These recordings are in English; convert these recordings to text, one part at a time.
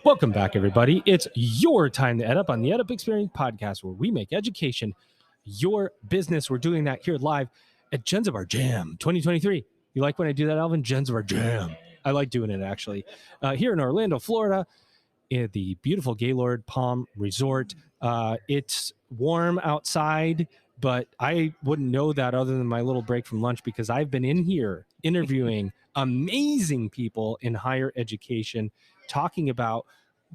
Welcome back, everybody. It's your time to EdUp on the EdUp Experience podcast, where we make education your business. We're doing that here live at Jenzabar Jam 2023. You like when I do that, Alvin? Jenzabar Jam. I like doing it, actually. Here in Orlando, Florida, at the beautiful Gaylord Palm Resort. It's warm outside, but I wouldn't know that other than my little break from lunch, because I've been in here interviewing amazing people in higher education, talking about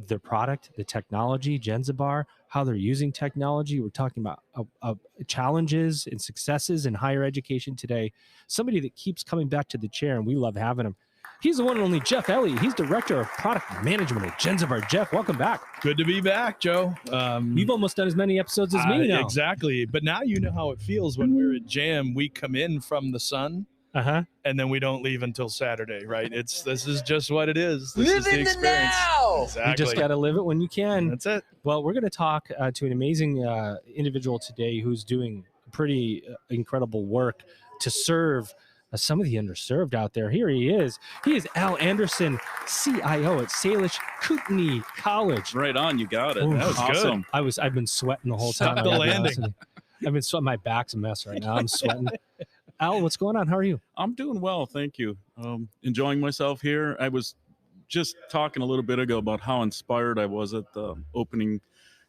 their product, the technology, Jenzabar, how they're using technology. We're talking about challenges and successes in higher education today. Somebody that keeps coming back to the chair, and we love having him. He's the one and only Jeff Ellie. He's Director of Product Management at Jenzabar. Jeff, welcome back. Good to be back, Joe. You've almost done as many episodes as me now. Exactly. But now you know how it feels when we're at Jam. We come in from the sun, and then we don't leave until Saturday, right? This is just what it is. This is the experience. Now. Exactly. You just got to live it when you can. That's it. Well, we're going to talk to an amazing individual today who's doing pretty incredible work to serve some of the underserved out there. Here he is. He is Al Anderson, CIO at Salish Kootenai College. Right on, you got it. Ooh, That was awesome. good. I've been sweating the whole time. Stop the landing. I've been sweating. My back's a mess right now. I'm sweating. Al, what's going on? How are you? I'm doing well, thank you. Enjoying myself here. I was just talking a little bit ago about how inspired I was at the opening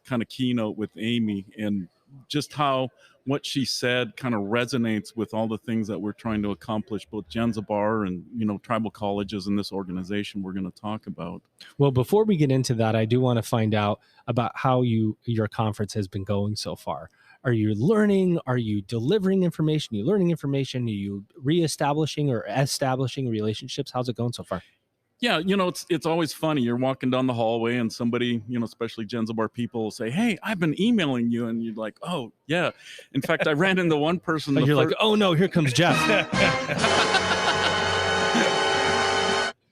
kind of keynote with Amy, and just how what she said kind of resonates with all the things that we're trying to accomplish, both Jenzabar and, tribal colleges and this organization we're going to talk about. Well, before we get into that, I do want to find out about how your conference has been going so far. Are you learning? Are you delivering information? Are you learning information? Are you reestablishing or establishing relationships? How's it going so far? Yeah, it's always funny. You're walking down the hallway and somebody, especially Jenzabar people will say, "Hey, I've been emailing you." And you're like, "Oh, yeah." In fact, I ran into one person. You're like, "Oh, no, here comes Jeff."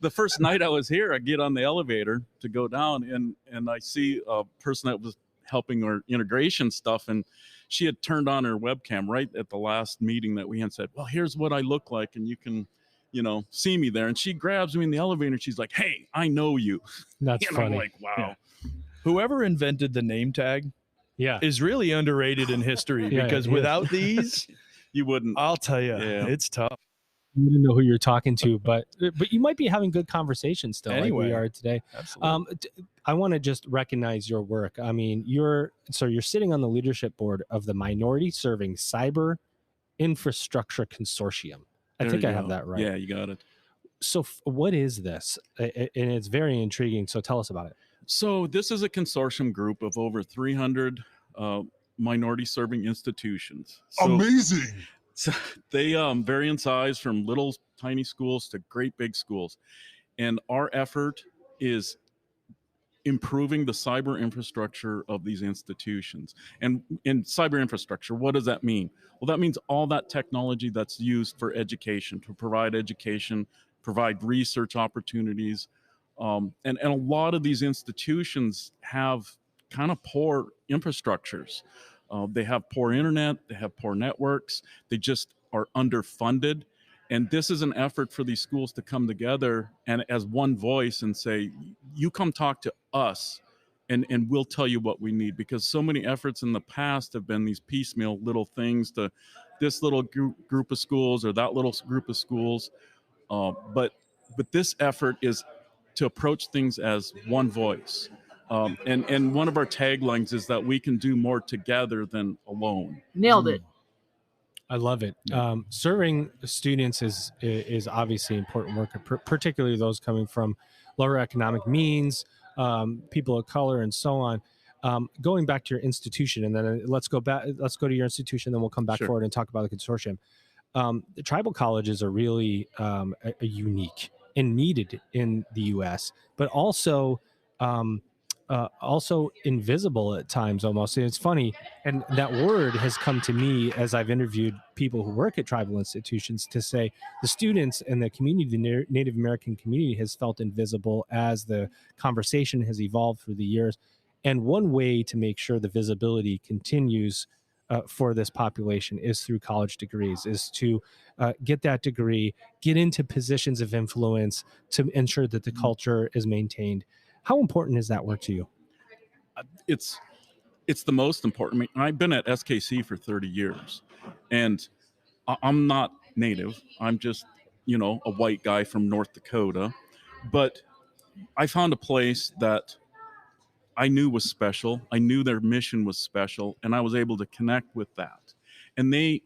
The first night I was here, I get on the elevator to go down, and I see a person that was helping our integration stuff, and she had turned on her webcam right at the last meeting that we had, said, "Well, here's what I look like, and you can see me there." And she grabs me in the elevator and she's like, "Hey, I know you." That's funny. I'm like, wow. Yeah. Whoever invented the name tag is really underrated in history, because without these, you wouldn't. I'll tell you, it's tough. You didn't know who you're talking to, but you might be having good conversations still, anyway, like we are today. Absolutely. I want to just recognize your work. I mean, you're sitting on the leadership board of the Minority Serving Cyber Infrastructure Consortium. I think I have that right. Yeah, you got it. So what is this? And it's very intriguing. So tell us about it. So this is a consortium group of over 300 minority serving institutions. Amazing. So they vary in size from little tiny schools to great big schools. And our effort is improving the cyber infrastructure of these institutions. And in cyber infrastructure, what does that mean? Well, that means all that technology that's used for education, to provide education, provide research opportunities. And a lot of these institutions have kind of poor infrastructures. They have poor internet, they have poor networks, they just are underfunded. And this is an effort for these schools to come together and as one voice and say, you come talk to us and we'll tell you what we need. Because so many efforts in the past have been these piecemeal little things to this little group of schools or that little group of schools. But this effort is to approach things as one voice. And one of our taglines is that we can do more together than alone. Nailed it. I love it. Serving students is obviously important work, particularly those coming from lower economic means, people of color, and so on. Going back to your institution, and then let's go to your institution, then we'll come back forward and talk about the consortium. The tribal colleges are really unique and needed in the U.S., but also invisible at times almost. And it's funny, and that word has come to me as I've interviewed people who work at tribal institutions to say the students and the community, the Native American community, has felt invisible as the conversation has evolved through the years. And one way to make sure the visibility continues for this population is through college degrees, is to get that degree, get into positions of influence to ensure that the culture is maintained. How important is that work to you? It's the most important. I mean, I've been at SKC for 30 years, and I'm not native. I'm just, a white guy from North Dakota. But I found a place that I knew was special. I knew their mission was special, and I was able to connect with that. And they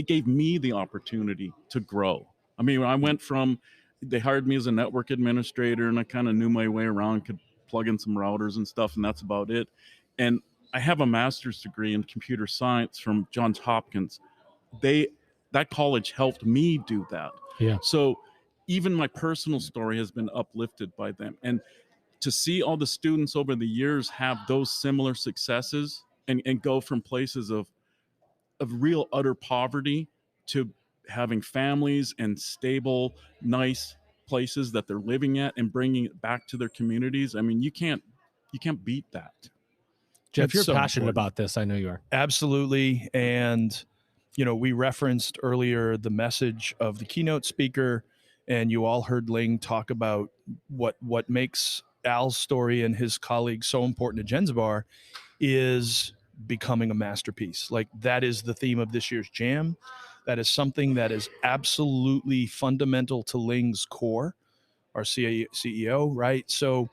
gave me the opportunity to grow. I mean, I went from, they hired me as a network administrator, and I kind of knew my way around, could plug in some routers and stuff, and that's about it. And I have a master's degree in computer science from Johns Hopkins. That college helped me do that. Yeah. So even my personal story has been uplifted by them. And to see all the students over the years have those similar successes and go from places of real utter poverty to having families and stable, nice places that they're living at and bringing it back to their communities. I mean, you can't beat that. Jeff, It's you're so passionate important. about this. I know you are. Absolutely. And, we referenced earlier the message of the keynote speaker, and you all heard Ling talk about what makes Al's story and his colleagues so important to Jenzabar is becoming a masterpiece. Like, that is the theme of this year's Jam. That is something that is absolutely fundamental to Ling's core, our CEO, right? So,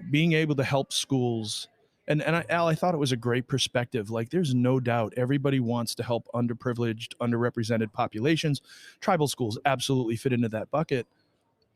being able to help schools, and Al, I thought it was a great perspective. Like, there's no doubt everybody wants to help underprivileged, underrepresented populations. Tribal schools absolutely fit into that bucket.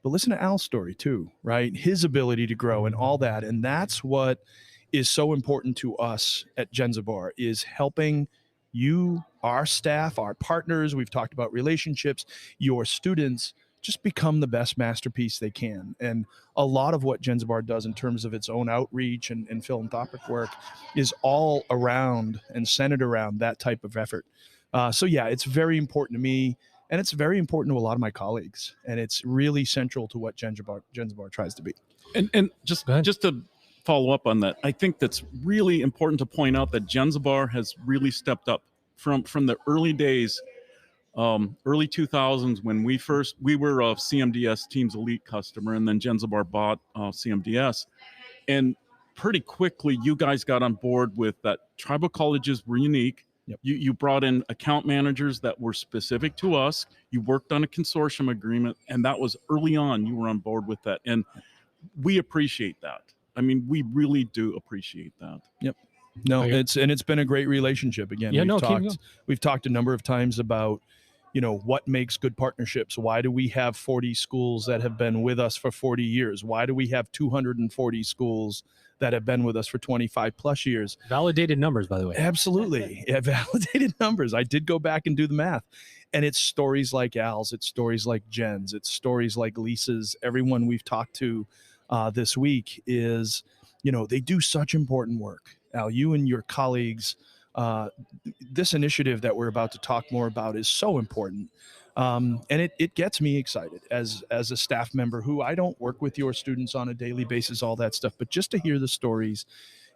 But listen to Al's story too, right? His ability to grow and all that. And that's what is so important to us at Jenzabar, is helping you, our staff, our partners. We've talked about relationships, your students, just become the best masterpiece they can. And a lot of what Jenzabar does in terms of its own outreach and philanthropic work is all around and centered around that type of effort. So yeah, it's very important to me, and it's very important to a lot of my colleagues, and it's really central to what Jenzabar tries to be. And just to follow up on that, I think that's really important to point out that Jenzabar has really stepped up from the early days. Early 2000s, when we were a CMDS Teams Elite customer, and then Jenzabar bought CMDS, and pretty quickly you guys got on board with that. Tribal colleges were unique. Yep. You brought in account managers that were specific to us. You worked on a consortium agreement, and that was early on. You were on board with that, and we appreciate that. I mean, we really do appreciate that. Yep. No, it's been a great relationship. Again, we've talked a number of times about, what makes good partnerships. Why do we have 40 schools that have been with us for 40 years? Why do we have 240 schools that have been with us for 25 plus years? Validated numbers, by the way. Absolutely. Yeah, validated numbers. I did go back and do the math. And it's stories like Al's, it's stories like Jen's, it's stories like Lisa's. Everyone we've talked to this week is, they do such important work. Al, you and your colleagues, this initiative that we're about to talk more about is so important. And it gets me excited as a staff member who I don't work with your students on a daily basis, all that stuff, but just to hear the stories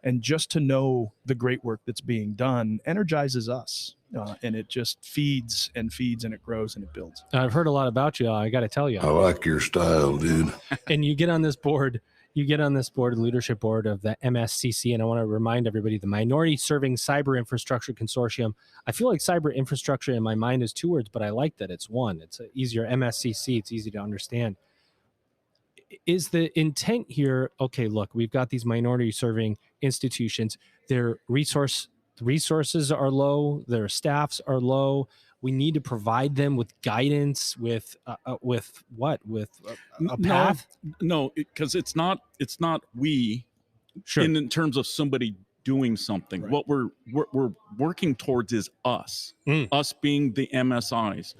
and just to know the great work that's being done energizes us. And it just feeds and it grows and it builds. I've heard a lot about you. I got to tell you. I like your style, dude. And you get on this board, leadership board of the MSCC. And I want to remind everybody, the Minority Serving Cyber Infrastructure Consortium. I feel like cyber infrastructure in my mind is two words, but I like that it's one. It's easier. MSCC, it's easy to understand. Is the intent here, okay, look, we've got these minority serving institutions. Their resources are low. Their staffs are low. We need to provide them with guidance, with what? With a path? No, because it's not we. Sure. In terms of somebody doing something, Right. What we're working towards is us. Us being the MSIs.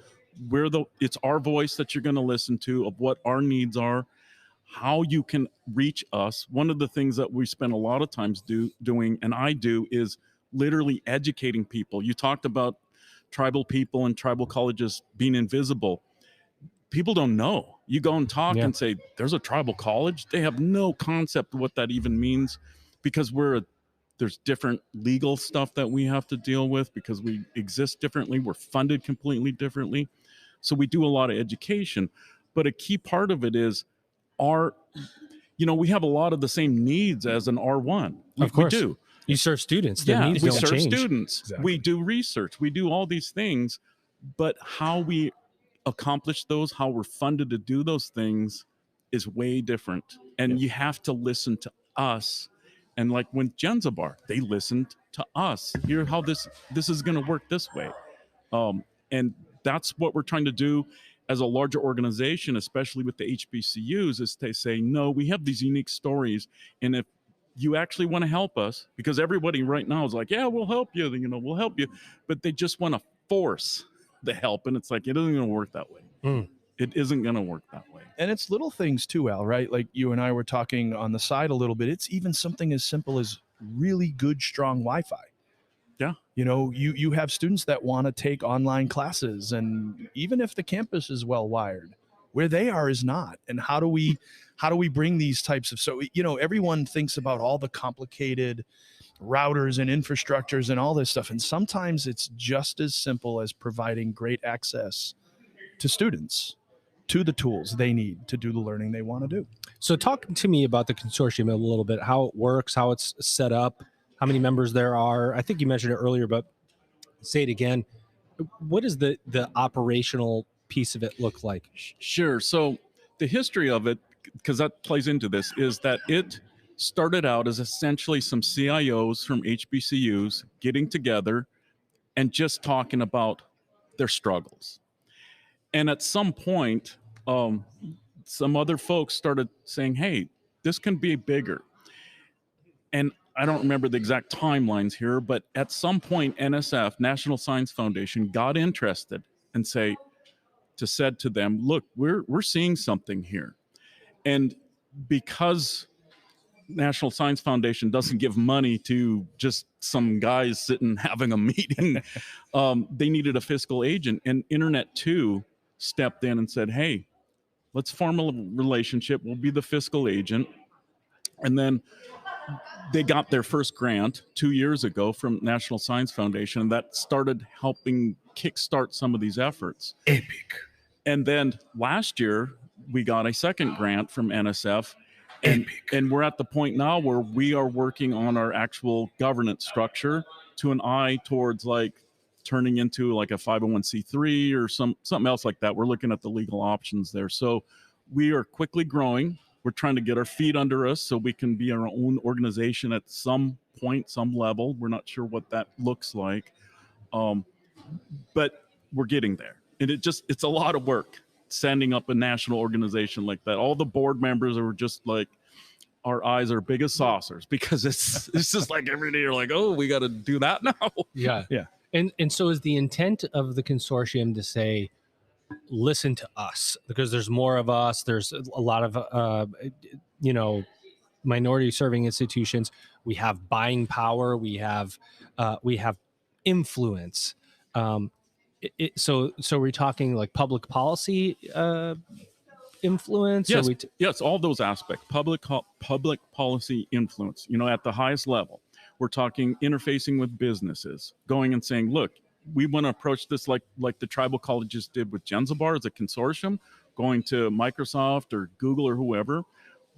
It's our voice that you're going to listen to, of what our needs are, how you can reach us. One of the things that we spend a lot of times doing, and I do, is literally educating people. You talked about tribal people and tribal colleges being invisible. People don't know. You go and talk and say, there's a tribal college. They have no concept of what that even means, because there's different legal stuff that we have to deal with because we exist differently. We're funded completely differently. So we do a lot of education, but a key part of it is we have a lot of the same needs as an R1. Of course. We do. You serve students. The needs we don't serve change. students. Exactly. We do research. We do all these things, but how we accomplish those, how we're funded to do those things is way different. And you have to listen to us. And like when Jenzabar, they listened to us. Hear how this is going to work this way. And that's what we're trying to do as a larger organization, especially with the HBCUs, is to say, no, we have these unique stories. And if you actually want to help us, because everybody right now is like, yeah, we'll help you, we'll help you. But they just want to force the help. And it's like, it isn't going to work that way. It isn't going to work that way. And it's little things too, Al, right? Like you and I were talking on the side a little bit. It's even something as simple as really good, strong Wi-Fi. Yeah. You have students that want to take online classes, and even if the campus is well wired, where they are is not. And how do we bring these types of, so, everyone thinks about all the complicated routers and infrastructures and all this stuff. And sometimes it's just as simple as providing great access to students, to the tools they need to do the learning they want to do. So talk to me about the consortium a little bit, how it works, how it's set up, how many members there are. I think you mentioned it earlier, but say it again. What does the operational piece of it look like? Sure. So the history of it, because that plays into this, is that it started out as essentially some CIOs from HBCUs getting together and just talking about their struggles. And at some point, some other folks started saying, hey, this can be bigger. And I don't remember the exact timelines here, but at some point, NSF, National Science Foundation, got interested and said to them, look, we're seeing something here. And because National Science Foundation doesn't give money to just some guys sitting having a meeting, they needed a fiscal agent. And Internet 2 stepped in and said, hey, let's form a relationship. We'll be the fiscal agent. And then they got their first grant 2 years ago from National Science Foundation, and that started helping kickstart some of these efforts. Epic. And then last year, we got a second grant from NSF, and we're at the point now where we are working on our actual governance structure to an eye towards like turning into like a 501c3 or something else like that. We're looking at the legal options there. So we are quickly growing. We're trying to get our feet under us so we can be our own organization at some point, some level. We're not sure what that looks like, but we're getting there. And it's a lot of work setting up a national organization like that. All the board members are just like, our eyes are big as saucers, because it's just like every day you're like, oh, we got to do that now. Yeah. Yeah. And so is the intent of the consortium to say, listen to us, because there's more of us. There's a lot of, minority serving institutions. We have buying power. We have influence. So we're talking like public policy influence. Yes, yes, all those aspects. Public policy influence. At the highest level, we're talking interfacing with businesses, going and saying, look, we want to approach this like the tribal colleges did with Jenzabar as a consortium, going to Microsoft or Google or whoever.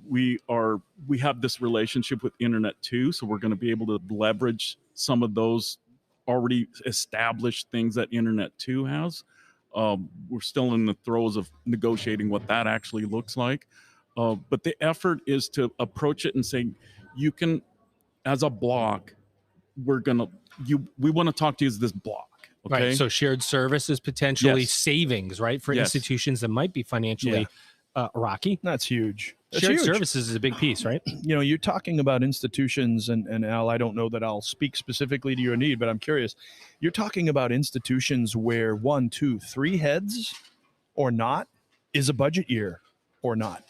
We have this relationship with Internet 2, so we're going to be able to leverage some of those already established things that Internet 2 has. We're still in the throes of negotiating what that actually looks like. But the effort is to approach it and say, you can, as a block, we want to talk to you as this block. Okay. Right. So shared services, potentially Yes. savings, right? For Yes. institutions that might be financially rocky. That's huge. That's Shared huge. services is a big piece, right? You're talking about institutions, and Al, I don't know that I'll speak specifically to your need, but I'm curious. You're talking about institutions where 1, 2, 3 heads or not is a budget year or not,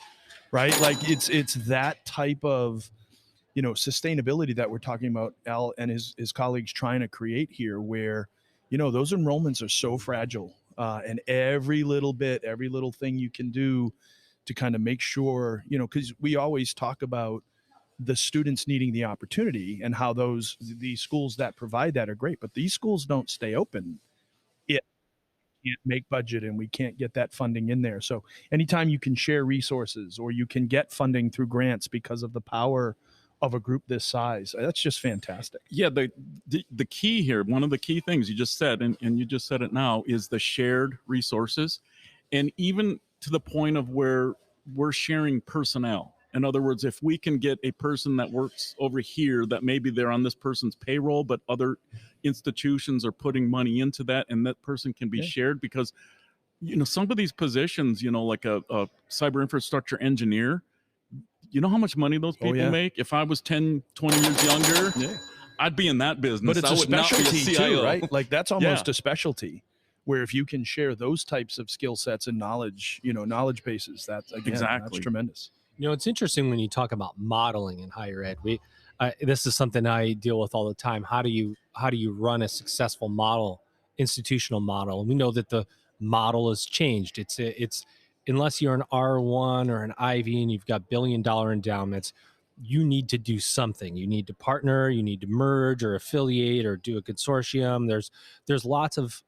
right? Like it's that type of, sustainability that we're talking about, Al and his colleagues trying to create here, where, those enrollments are so fragile, and every little thing you can do to kind of make sure, because we always talk about the students needing the opportunity and how these schools that provide that are great, but these schools don't stay open can't make budget and we can't get that funding in there. So anytime you can share resources or you can get funding through grants because of the power of a group this size, that's just fantastic. Yeah, the key here, one of the key things you just said, and you just said it now, is the shared resources. And even to the point of where we're sharing personnel. In other words, if we can get a person that works over here that maybe they're on this person's payroll, but other institutions are putting money into that, and that person can be shared, because some of these positions, like a cyber infrastructure engineer, you know how much money those people make? If I was 10, 20 years younger, I'd be in that business. But it's a specialty too, right? Like that's almost a specialty, where if you can share those types of skill sets and knowledge, knowledge bases, that's that's tremendous. It's interesting when you talk about modeling in higher ed. This is something I deal with all the time. How do you run a successful model, institutional model? And we know that the model has changed. It's unless you're an R1 or an Ivy and you've got billion-dollar endowments, you need to do something. You need to partner, you need to merge or affiliate or do a consortium. There's lots of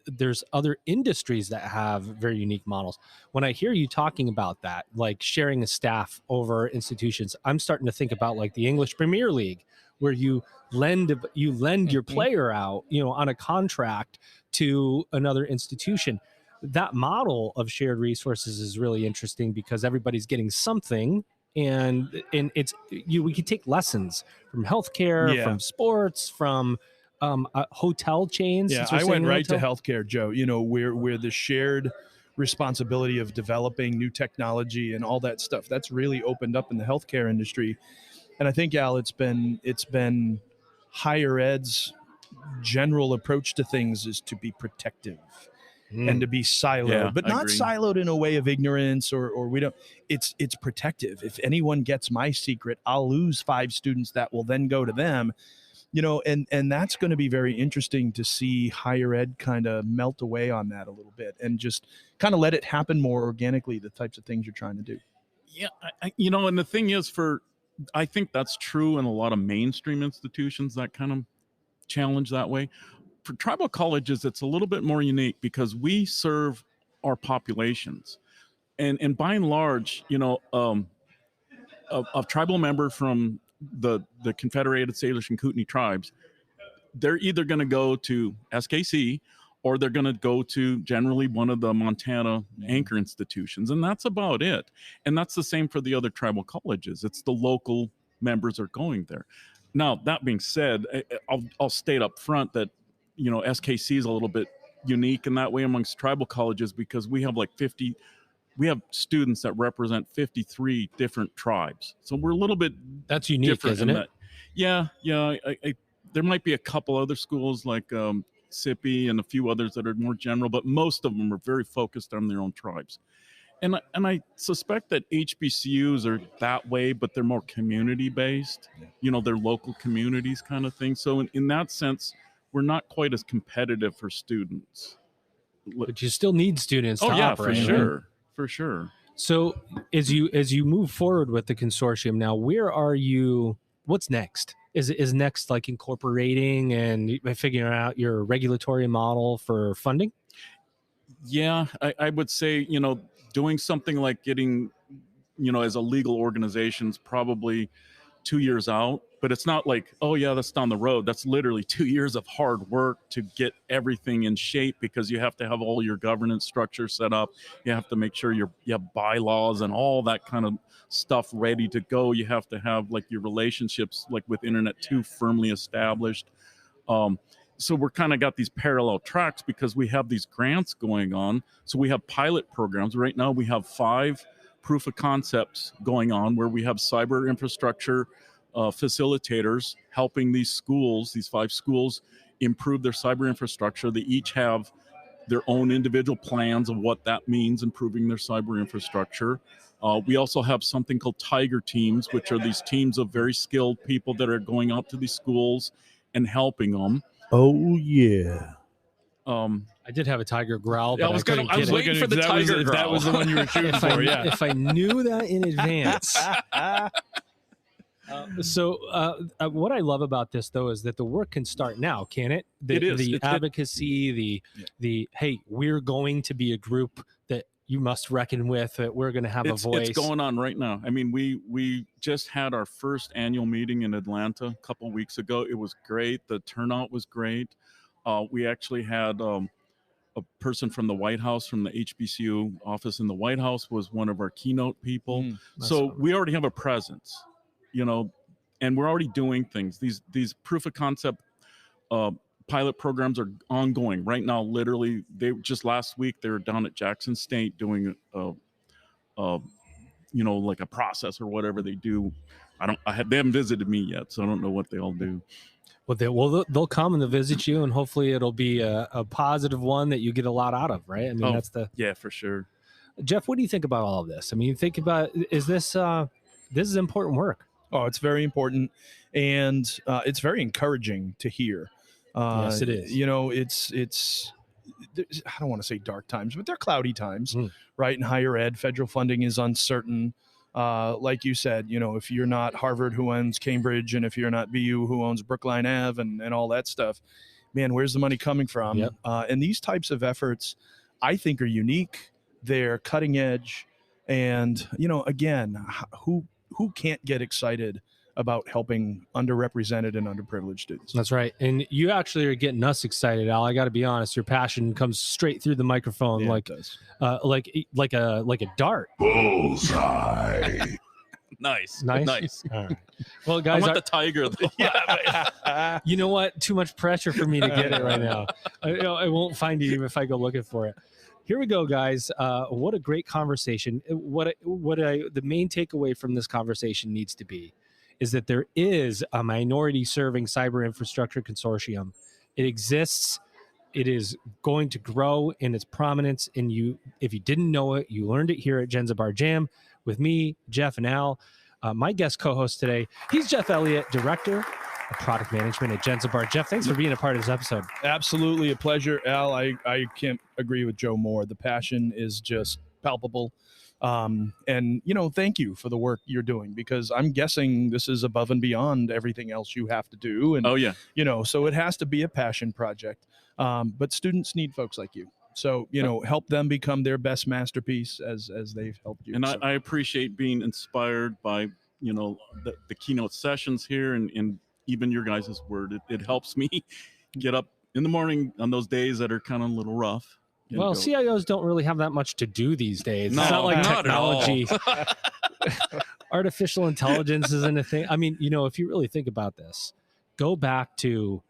there's other industries that have very unique models. When I hear you talking about that, like sharing a staff over institutions, I'm starting to think about like the English Premier League, where you lend your player out, on a contract to another institution. That model of shared resources is really interesting because everybody's getting something, and we can take lessons from healthcare, from sports, from hotel chains. Yeah, I went right to healthcare, Joe. Where the shared responsibility of developing new technology and all that stuff, that's really opened up in the healthcare industry. And I think, Al, it's been higher ed's general approach to things is to be protective and to be siloed, but not siloed in a way of ignorance or we don't. It's protective. If anyone gets my secret, I'll lose 5 students that will then go to them. And that's going to be very interesting to see higher ed kind of melt away on that a little bit and just kind of let it happen more organically, the types of things you're trying to do. Yeah. And the thing is, I think that's true in a lot of mainstream institutions that kind of challenge that way. For tribal colleges, it's a little bit more unique because we serve our populations. And by and large, a tribal member from the Confederated Salish and Kootenai tribes, they're either going to go to SKC or they're going to go to generally one of the Montana anchor institutions. And that's about it. And that's the same for the other tribal colleges. It's the local members are going there. Now, that being said, I'll state up front that, SKC is a little bit unique in that way amongst tribal colleges because we have we have students that represent 53 different tribes. So we're a little bit that's unique, isn't it? That. Yeah. There might be a couple other schools like SIPI and a few others that are more general, but most of them are very focused on their own tribes. And I suspect that HBCUs are that way, but they're more community based. They're local communities kind of thing. So in that sense, we're not quite as competitive for students. But you still need students to operate. For sure. For sure. So as you move forward with the consortium now, where are you? What's next? Is next like incorporating and figuring out your regulatory model for funding? Yeah, I would say, doing something like getting, as a legal organization is probably 2 years out, but it's not like, oh yeah, that's down the road. That's literally 2 years of hard work to get everything in shape because you have to have all your governance structure set up. You have to make sure you have bylaws and all that kind of stuff ready to go. You have to have like your relationships like with Internet 2 firmly established. So we're kind of got these parallel tracks because we have these grants going on. So we have pilot programs. Right now we have 5 proof of concepts going on where we have cyber infrastructure facilitators helping these 5 schools improve their cyber infrastructure. They each have their own individual plans of what that means, improving their cyber infrastructure. We also have something called Tiger teams, which are these teams of very skilled people that are going out to these schools and helping them. Oh, yeah. I did have a tiger growl, but I was waiting for the tiger growl. That was the one you were shooting for, yeah. If I knew that in advance. What I love about this, though, is that the work can start now, can it? It is. The advocacy, the hey, we're going to be a group that you must reckon with, that we're going to have a voice. It's going on right now. I mean, we just had our first annual meeting in Atlanta a couple weeks ago. It was great. The turnout was great. We actually had a person from the White House, from the HBCU office in the White House, was one of our keynote people. So we already have a presence, and we're already doing things. These proof of concept pilot programs are ongoing right now. Literally, they just last week they were down at Jackson State doing like a process or whatever they do. They haven't visited me yet, so I don't know what they all do. Well, they'll come and they'll visit you, and hopefully it'll be a positive one that you get a lot out of, right? I mean, yeah, for sure. Jeff, what do you think about all of this? I mean, think about, this is important work. Oh, it's very important, and it's very encouraging to hear. Yes, it is. It's I don't want to say dark times, but they're cloudy times, right? In higher ed, federal funding is uncertain. Like you said, if you're not Harvard, who owns Cambridge, and if you're not BU, who owns Brookline Ave, and all that stuff, man, where's the money coming from? Yep. And these types of efforts, I think, are unique. They're cutting edge, and again, who can't get excited about helping underrepresented and underprivileged students? That's right. And you actually are getting us excited, Al. I got to be honest. Your passion comes straight through the microphone, Yeah, like a dart. Bullseye. Nice. All right. Well, guys, I want the tiger. you know what? Too much pressure for me to get it right now. I won't find it even if I go looking for it. Here we go, guys. What a great conversation. The main takeaway from this conversation needs to be is that there is a minority serving cyber infrastructure consortium. It exists. It is going to grow in its prominence. And if you didn't know it, you learned it here at Jenzabar Jam with me, Jeff, and Al. My guest co-host today, he's Jeff Elliott, Director of Product Management at Jenzabar. Jeff, thanks for being a part of this episode. Absolutely a pleasure, Al. I can't agree with Joe more. The passion is just palpable. And thank you for the work you're doing, because I'm guessing this is above and beyond everything else you have to do. And, Oh, yeah. So it has to be a passion project. But students need folks like you. So, help them become their best masterpiece as they've helped you. And I appreciate being inspired by, the keynote sessions here and even your guys' word. It helps me get up in the morning on those days that are kind of a little rough. Well, CIOs don't really have that much to do these days. No, it's not like not technology. Artificial intelligence isn't a thing. I mean, if you really think about this, go back to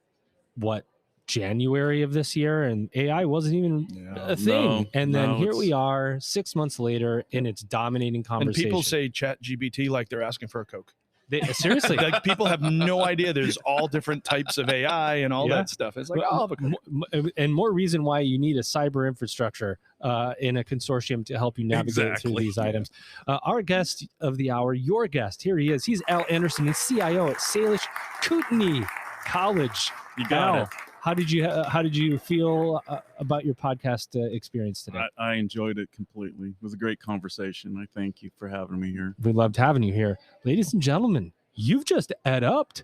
January of this year, and AI wasn't even a thing. And then here we are 6 months later, and it's dominating conversation. And people say Chat GBT like they're asking for a Coke. Seriously, like people have no idea there's all different types of AI and all that stuff. It's like, and more reason why you need a cyber infrastructure in a consortium to help you navigate through these items. Our guest of the hour, your guest, here he is. He's Al Anderson, he's CIO at Salish Kootenai College. You got it. How did you feel about your podcast experience today? I enjoyed it completely. It was a great conversation. I thank you for having me here. We loved having you here. Ladies and gentlemen, you've just EdUp'd.